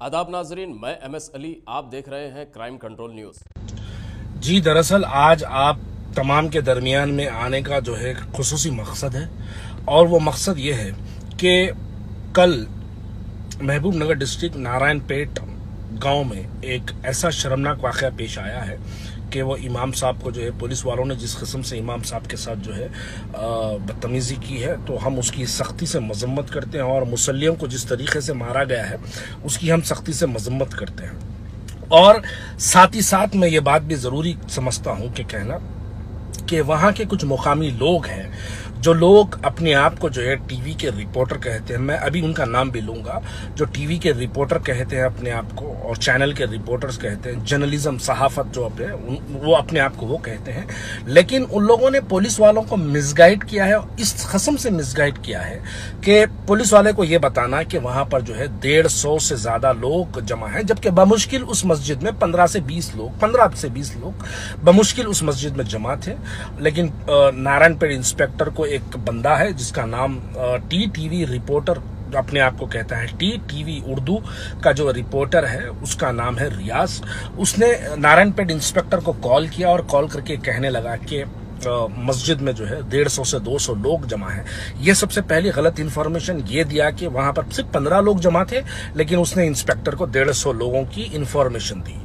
आदाब नाजरीन, मैं MS अली। आप देख रहे हैं क्राइम कंट्रोल न्यूज। जी, दरअसल आज आप तमाम के दरमियान में आने का जो है खुसूसी मकसद है, और वो मकसद ये है कि कल महबूब नगर डिस्ट्रिक्ट नारायणपेट गांव में एक ऐसा शर्मनाक वाक़या पेश आया है कि वो इमाम साहब को जो है पुलिस वालों ने जिस किस्म से इमाम साहब के साथ जो है बदतमीज़ी की है, तो हम उसकी सख्ती से मजम्मत करते हैं, और मुसल्लियों को जिस तरीके से मारा गया है उसकी हम सख्ती से मजम्मत करते हैं। और साथ ही साथ मैं ये बात भी ज़रूरी समझता हूँ कि कहना कि वहाँ के कुछ मुकामी लोग हैं जो लोग अपने आप को जो है टीवी के रिपोर्टर कहते हैं, मैं अभी उनका नाम भी लूंगा, जो टीवी के रिपोर्टर कहते हैं अपने आप को, और चैनल के रिपोर्टर्स कहते हैं, जर्नलिज्म सहाफत जो अपने वो अपने आप को वो कहते हैं, लेकिन उन लोगों ने पुलिस वालों को मिसगाइड किया है। इस किस्म से मिसगाइड किया है कि पुलिस वाले को ये बताना कि वहां पर जो है 150 से ज्यादा लोग जमा हैं, जबकि बमुश्किल उस मस्जिद में 15 से 20 लोग बमुश्किल उस मस्जिद में जमा थे। लेकिन नारायणपेट इंस्पेक्टर को एक बंदा है जिसका नाम TTV रिपोर्टर अपने आप को कहता है, TTV उर्दू का जो रिपोर्टर है उसका नाम है रियाज। उसने नारायणपेट इंस्पेक्टर को कॉल किया और कॉल करके कहने लगा कि मस्जिद में जो है 150 से 200 लोग जमा हैं। ये सबसे पहली गलत इंफॉर्मेशन ये दिया कि वहां पर सिर्फ 15 लोग जमा थे, लेकिन उसने इंस्पेक्टर को 150 लोगों की इंफॉर्मेशन दी।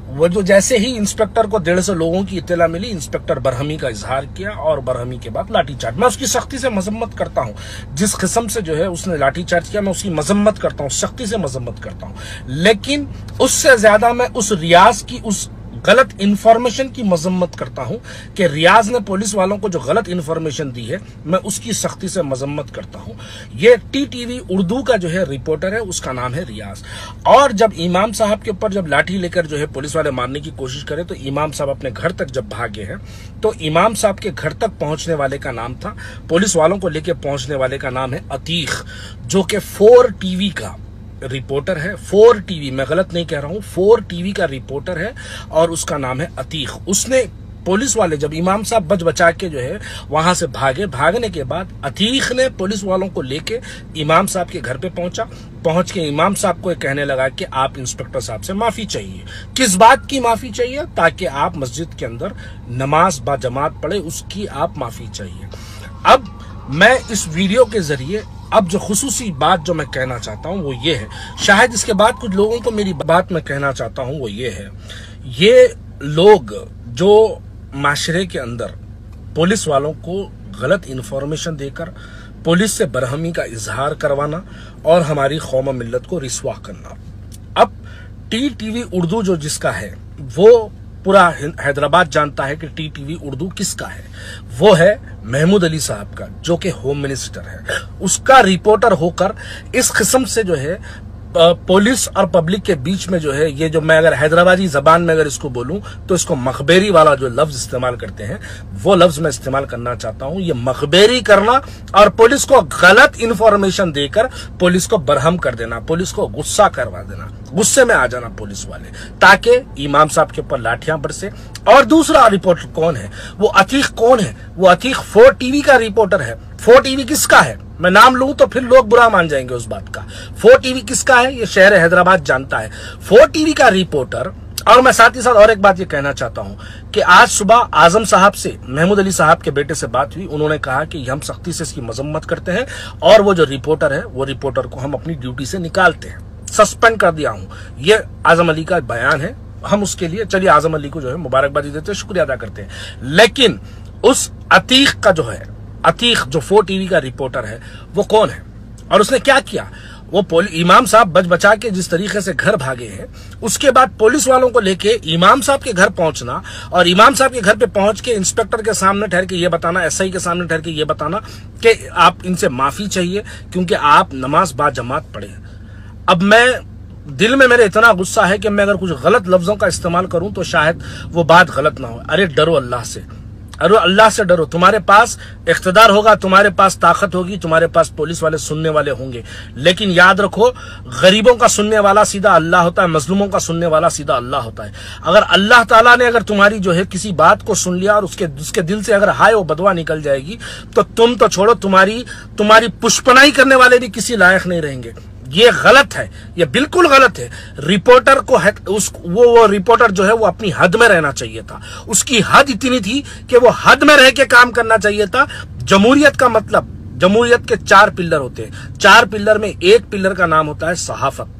वो जो जैसे ही इंस्पेक्टर को 150 लोगों की इत्तला मिली, इंस्पेक्टर बरहमी का इजहार किया, और बरहमी के बाद लाठीचार्ज। मैं उसकी सख्ती से मजम्मत करता हूँ, जिस किस्म से जो है उसने लाठीचार्ज किया मैं उसकी मजम्मत करता हूँ, सख्ती से मजम्मत करता हूँ, लेकिन उससे ज्यादा मैं उस रियाज की उस गलत इंफॉर्मेशन की मजम्मत करता हूं कि रियाज ने पुलिस वालों को जो गलत इंफॉर्मेशन दी है, मैं उसकी सख्ती से मजम्मत करता हूं। ये TTV उर्दू का जो है रिपोर्टर है, उसका नाम है रियाज। और जब इमाम साहब के ऊपर जब लाठी लेकर जो है पुलिस वाले मारने की कोशिश करे, तो इमाम साहब अपने घर तक जब भागे हैं, तो इमाम साहब के घर तक पहुंचने वाले का नाम था, पुलिस वालों को लेकर पहुंचने वाले का नाम है अतीक, जो कि 4TV का रिपोर्टर है। 4TV, मैं गलत नहीं कह रहा हूं, 4TV का रिपोर्टर है, और उसका नाम है अतीक। उसने पुलिस वाले जब इमाम साहब बच बचा के जो है वहां से भागने के बाद अतीक ने पुलिस वालों को लेके इमाम साहब के घर पे पहुंच के इमाम साहब को कहने लगा कि आप इंस्पेक्टर साहब से माफी चाहिए। किस बात की माफी चाहिए? ताकि आप मस्जिद के अंदर नमाज बाजमात पढ़े, उसकी आप माफी चाहिए। अब मैं इस वीडियो के जरिए अब जो खुसूसी बात जो मैं कहना चाहता हूं वो ये है, शायद इसके बाद कुछ लोगों को मेरी बात मैं कहना चाहता हूं वो ये है, ये लोग जो माशरे के अंदर पुलिस वालों को गलत इंफॉर्मेशन देकर पुलिस से बरहमी का इजहार करवाना और हमारी कौम मिल्लत को रिस्वा करना। अब TTV उर्दू जो जिसका है, वो पूरा हैदराबाद जानता है कि TTV उर्दू किसका है। वो है महमूद अली साहब का, जो कि होम मिनिस्टर है। उसका रिपोर्टर होकर इस किस्म से जो है पुलिस और पब्लिक के बीच में जो है, ये जो मैं अगर हैदराबादी जबान में अगर इसको बोलूं तो इसको मखबेरी वाला जो लफ्ज इस्तेमाल करते हैं, वो लफ्ज मैं इस्तेमाल करना चाहता हूं। ये मखबेरी करना और पुलिस को गलत इंफॉर्मेशन देकर पुलिस को बरहम कर देना, पुलिस को गुस्सा करवा देना, गुस्से में आ जाना पुलिस वाले, ताकि इमाम साहब के ऊपर लाठियां बरसे। और दूसरा रिपोर्टर कौन है? वो अतीक कौन है? वो अतीक 4TV का रिपोर्टर है। 4TV किसका है? मैं नाम लूं तो फिर लोग बुरा मान जाएंगे उस बात का। 4TV किसका है? ये शहर हैदराबाद जानता है। 4TV का रिपोर्टर। और मैं साथ ही साथ और एक बात ये कहना चाहता हूं कि आज सुबह आजम साहब से, महमूद अली साहब के बेटे से बात हुई। उन्होंने कहा कि हम सख्ती से इसकी मजम्मत करते हैं, और वो जो रिपोर्टर है वो रिपोर्टर को हम अपनी ड्यूटी से निकालते हैं, सस्पेंड कर दिया हूं। ये आजम अली का बयान है। हम उसके लिए चलिए आजम अली को जो है मुबारकबादी देते हैं, शुक्रिया अदा करते हैं। लेकिन उस अतीक का जो है, अतीक जो 4TV का रिपोर्टर है, वो कौन है और उसने क्या किया? वो इमाम साहब बच बचा के जिस तरीके से घर भागे हैं, उसके बाद पुलिस वालों को लेके इमाम साहब के घर पहुंचना, और इमाम साहब के घर पे पहुंच के इंस्पेक्टर के सामने ठहर के ये बताना, SI के सामने ठहर के ये बताना कि आप इनसे माफी चाहिए क्योंकि आप नमाज बाजमात पढ़े। अब मैं दिल में मेरे इतना गुस्सा है कि मैं अगर कुछ गलत लफ्जों का इस्तेमाल करूं तो शायद वो बात गलत ना हो। अरे डरो अल्लाह से, अरे अल्लाह से डरो। तुम्हारे पास इख्तिदार होगा, तुम्हारे पास ताकत होगी, तुम्हारे पास पुलिस वाले सुनने वाले होंगे, लेकिन याद रखो गरीबों का सुनने वाला सीधा अल्लाह होता है, मजलूमों का सुनने वाला सीधा अल्लाह होता है। अगर अल्लाह ताला ने अगर तुम्हारी जो है किसी बात को सुन लिया और उसके दिल से अगर हाय वो बदवा निकल जाएगी, तो तुम तो छोड़ो, तुम्हारी पुष्पनाई करने वाले भी किसी लायक नहीं रहेंगे। ये गलत है, ये बिल्कुल गलत है। रिपोर्टर को वो रिपोर्टर जो है वो अपनी हद में रहना चाहिए था। उसकी हद इतनी थी कि वो हद में रह के काम करना चाहिए था। जमहूरियत का मतलब, जमहूरियत के 4 पिलर होते हैं। 4 पिलर में एक पिलर का नाम होता है सहाफत।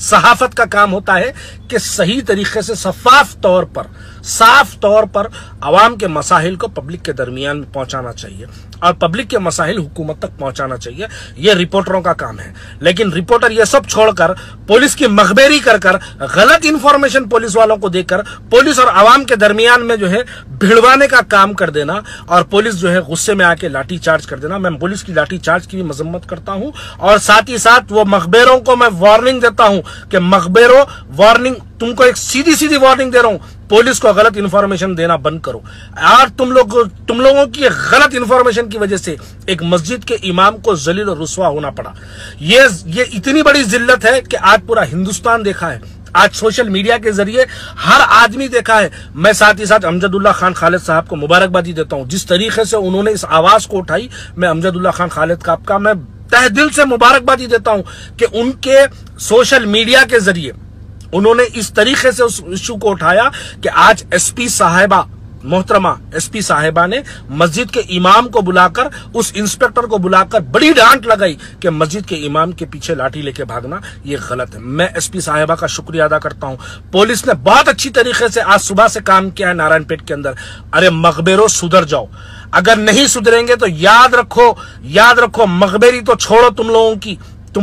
सहाफत का काम होता है कि सही तरीके से साफ तौर पर आवाम के मसाइल को पब्लिक के दरमियान में पहुंचाना चाहिए और पब्लिक के मसाइल हुकूमत तक पहुंचाना चाहिए। यह रिपोर्टरों का काम है। लेकिन रिपोर्टर यह सब छोड़कर पुलिस की मखबेरी कर गलत इंफॉर्मेशन पुलिस वालों को देकर पुलिस और आवाम के दरमियान में जो है भिड़वाने का काम कर देना और पुलिस जो है गुस्से में आके लाठी चार्ज कर देना। मैं पुलिस की लाठी चार्ज की भी मजम्मत करता हूं और साथ ही साथ वो मखबेरों को मैं वार्निंग देता हूं कि मखबेरों, वार्निंग, तुमको एक सीधी वार्निंग दे रहा हूं, पुलिस को गलत इंफॉर्मेशन देना बंद करो। और तुम लोगों की गलत इंफॉर्मेशन की वजह से एक मस्जिद के इमाम को जलील और रुस्वा होना पड़ा। ये इतनी बड़ी जिल्लत है कि आज पूरा हिंदुस्तान देखा है, आज सोशल मीडिया के जरिए हर आदमी देखा है। मैं साथ ही साथ अमजदुल्ला खान खालिद साहब को मुबारकबादी देता हूं। जिस तरीके से उन्होंने इस आवाज को उठाई, मैं अमजदुल्ला खान खालिद साहब का मैं तहे दिल से मुबारकबादी देता हूं कि उनके सोशल मीडिया के जरिए उन्होंने इस तरीके से उस इश्यू को उठाया कि आज एसपी साहिबा, मोहतरमा एसपी साहिबा ने मस्जिद के इमाम को बुलाकर, उस इंस्पेक्टर को बुलाकर बड़ी डांट लगाई कि मस्जिद के इमाम के पीछे लाठी लेके भागना ये गलत है। मैं एसपी साहिबा का शुक्रिया अदा करता हूं। पुलिस ने बहुत अच्छी तरीके से आज सुबह से काम किया है नारायणपेट के अंदर। अरे मखबेरों, सुधर जाओ। अगर नहीं सुधरेंगे तो याद रखो मखबेरी तो छोड़ो तुम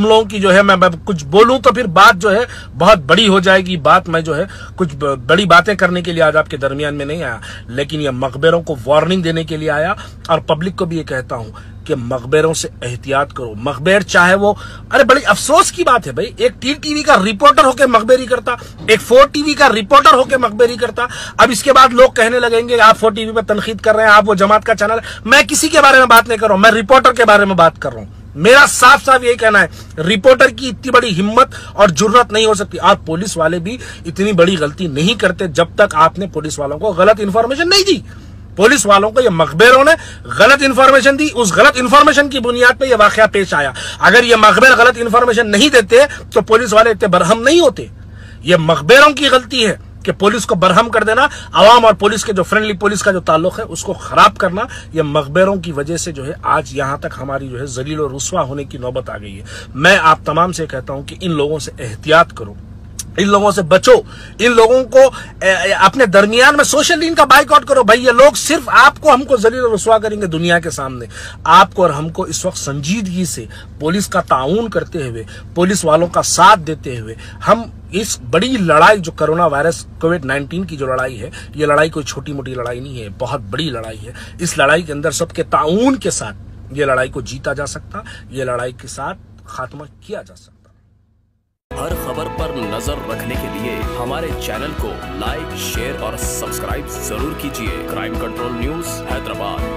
लोगों की जो है, मैं कुछ बोलूं तो फिर बात जो है बहुत बड़ी हो जाएगी। मैं जो है कुछ बड़ी बातें करने के लिए आज आपके दरमियान में नहीं आया, लेकिन ये मखबेरों को वार्निंग देने के लिए आया और पब्लिक को भी ये कहता हूं कि मखबेरों से एहतियात करो। मखबेर चाहे वो, अरे बड़ी अफसोस की बात है भाई, एक टीवी का रिपोर्टर होकर मखबेरी करता, एक 4 टीवी का रिपोर्टर होकर मखबेरी करता। अब इसके बाद लोग कहने लगेंगे आप 4 टीवी पर तनकीद कर रहे हैं, आप वो जमात का चैनल। मैं किसी के बारे में बात नहीं कर रहा हूं, मैं रिपोर्टर के बारे में बात कर रहा हूं। मेरा साफ यही कहना है, रिपोर्टर की इतनी बड़ी हिम्मत और जुर्रत नहीं हो सकती। और पुलिस वाले भी इतनी बड़ी गलती नहीं करते जब तक आपने पुलिस वालों को गलत इंफॉर्मेशन नहीं दी। पुलिस वालों को ये मखबेरों ने गलत इंफॉर्मेशन दी, उस गलत इंफॉर्मेशन की बुनियाद पे ये वाकया पेश आया। अगर ये मखबेर गलत इंफॉर्मेशन नहीं देते तो पुलिस वाले इतने बरहम नहीं होते। ये मखबेरों की गलती है कि पुलिस को बरहम कर देना, आवाम और पुलिस के जो फ्रेंडली पुलिस का जो ताल्लुक है उसको खराब करना, ये मखबेरों की वजह से जो है आज यहां तक हमारी जो है जलील और रुस्वा होने की नौबत आ गई है। मैं आप तमाम से कहता हूं कि इन लोगों से एहतियात करो, इन लोगों से बचो, इन लोगों को अपने दरमियान में सोशल मीडिया का बाइकआउट करो। भाई ये लोग सिर्फ आपको हमको जलील और रुस्वा करेंगे दुनिया के सामने। आपको और हमको इस वक्त संजीदगी से पुलिस का ताउन करते हुए, पुलिस वालों का साथ देते हुए हम इस बड़ी लड़ाई जो कोरोना वायरस कोविड-19 की जो लड़ाई है, ये लड़ाई कोई छोटी मोटी लड़ाई नहीं है, बहुत बड़ी लड़ाई है। इस लड़ाई के अंदर सबके ताउन के साथ ये लड़ाई को जीता जा सकता, ये लड़ाई के साथ खात्मा किया जा सकता। हर खबर पर नजर रखने के लिए हमारे चैनल को लाइक, शेयर और सब्सक्राइब जरूर कीजिए। Crime control news Hyderabad.